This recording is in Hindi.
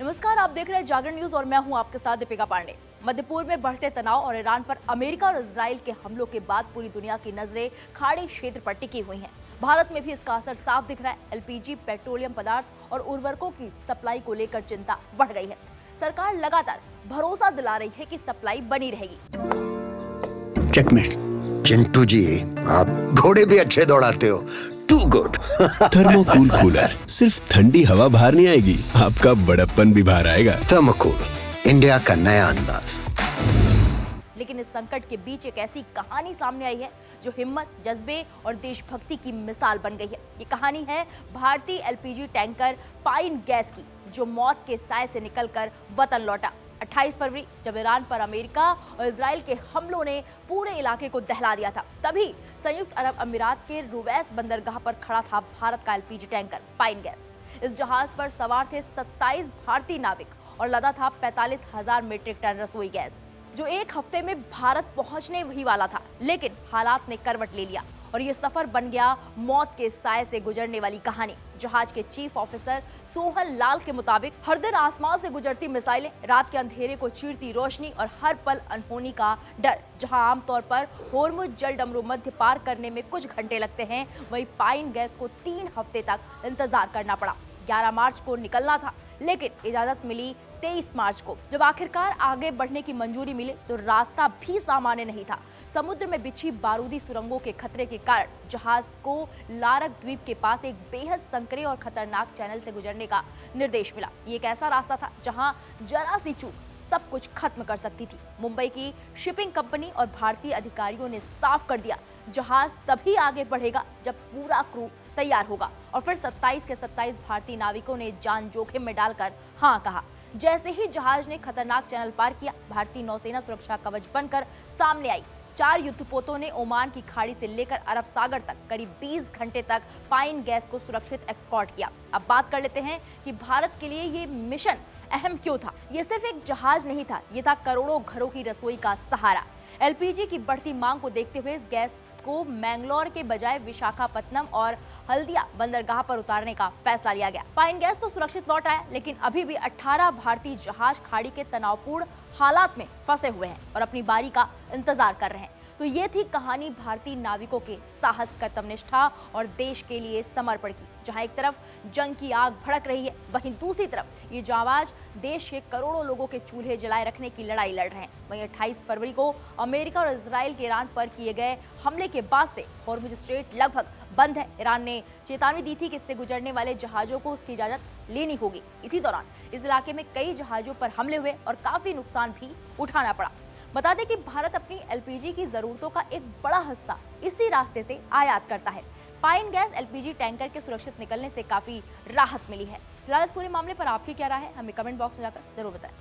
नमस्कार, आप देख रहे हैं जागरण न्यूज और मैं हूं आपके साथ दीपिका पांडे। मध्य पूर्व में बढ़ते तनाव और ईरान पर अमेरिका और इजराइल के हमलों के बाद पूरी दुनिया की नजरें खाड़ी क्षेत्र पर टिकी हुई हैं। भारत में भी इसका असर साफ दिख रहा है। एलपीजी, पेट्रोलियम पदार्थ और उर्वरकों की सप्लाई को लेकर चिंता बढ़ गई है। सरकार लगातार भरोसा दिला रही है कि सप्लाई बनी रहेगी। चेकमेट। चिंटू जी, आप घोड़े भी अच्छे दौड़ाते हो। To good. थर्मोकूल कूलर, सिर्फ ठंडी हवा बाहर नहीं आएगी, आपका बड़प्पन भी बाहर आएगा। थर्मोकूल, इंडिया का नया अंदाज। लेकिन इस संकट के बीच एक ऐसी कहानी सामने आई है जो हिम्मत, जज्बे और देशभक्ति की मिसाल बन गई है। ये कहानी है भारतीय एलपीजी टैंकर पाइन गैस की, जो मौत के साए से निकलकर वतन लौटा। 28 फरवरी, जब ईरान पर अमेरिका और इजराइल के हमलों ने पूरे इलाके को दहला दिया था, तभी संयुक्त अरब अमीरात के रुवैस बंदरगाह पर खड़ा था भारत का एलपीजी टैंकर पाइन गैस। इस जहाज पर सवार थे 27 भारतीय नाविक और लदा था 45,000 मीट्रिक टन रसोई गैस, जो एक हफ्ते में भारत पहुंचने ही वाला था। लेकिन हालात ने करवट ले लिया और ये सफर बन गया मौत के साए से गुजरने वाली कहानी। जहाज के चीफ ऑफिसर सोहन लाल के मुताबिक, हर दिन आसमान से गुजरती मिसाइलें, रात के अंधेरे को चीरती रोशनी और हर पल अनहोनी का डर। जहां आमतौर पर होर्मुज जल डमरू मध्य पार करने में कुछ घंटे लगते हैं, वहीं पाइन गैस को 3 हफ्ते तक इंतजार करना पड़ा। 11 मार्च को निकलना था, लेकिन इजाजत मिली 23 मार्च को। जब आखिरकार आगे बढ़ने की मंजूरी मिली तो रास्ता भी सामान्य नहीं था। समुद्र में बिछी बारूदी सुरंगों के खतरे के कारण जहाज को लारक द्वीप के पास एक बेहद संकरे और खतरनाक चैनल से गुजरने का निर्देश मिला। ये एक ऐसा रास्ता था जहां जरा सी चूक सब कुछ खत्म कर सकती थी। मुंबई की शिपिंग कंपनी और भारतीय अधिकारियों ने साफ कर दिया, जहाज तभी आगे बढ़ेगा जब पूरा क्रू तैयार होगा। और फिर 27 के 27 भारतीय नाविकों ने जान जोखिम में डालकर हाँ कहा। जैसे ही जहाज ने खतरनाक चैनल पार किया, भारतीय नौसेना सुरक्षा कवच बनकर सामने आई। 4 युद्धपोतों ने ओमान की खाड़ी से लेकर अरब सागर तक करीब 20 घंटे तक पाइन गैस को सुरक्षित एक्सपोर्ट किया। अब बात कर लेते हैं कि भारत के लिए ये मिशन अहम क्यों था। ये सिर्फ एक जहाज नहीं था, ये था करोड़ों घरों की रसोई का सहारा। एलपीजी की बढ़ती मांग को देखते हुए इस गैस को मैंगलोर के बजाय विशाखापत्तनम और हल्दिया बंदरगाह पर उतारने का फैसला लिया गया। पाइन गैस तो सुरक्षित लौटा है, लेकिन अभी भी 18 भारतीय जहाज खाड़ी के तनावपूर्ण हालात में फंसे हुए हैं और अपनी बारी का इंतजार कर रहे हैं। तो ये थी कहानी भारतीय नाविकों के साहस, कर्तव्यनिष्ठा और देश के लिए समर्पण की। जहां एक तरफ जंग की आग भड़क रही है, वहीं दूसरी तरफ ये जांबाज देश के करोड़ों लोगों के चूल्हे जलाए रखने की लड़ाई लड़ रहे हैं। वहीं 28 फरवरी को अमेरिका और इजराइल के ईरान पर किए गए हमले के बाद से हॉर्मुज स्ट्रेट लगभग बंद है। ईरान ने चेतावनी दी थी कि इससे गुजरने वाले जहाजों को उसकी इजाजत लेनी होगी। इसी दौरान इस इलाके में कई जहाजों पर हमले हुए और काफी नुकसान भी उठाना पड़ा। बता दें कि भारत अपनी एलपीजी की जरूरतों का एक बड़ा हिस्सा इसी रास्ते से आयात करता है। पाइन गैस एलपीजी टैंकर के सुरक्षित निकलने से काफी राहत मिली है। फिलहाल इस पूरे मामले पर आपकी क्या राय है, हमें कमेंट बॉक्स में जाकर जरूर बताएं।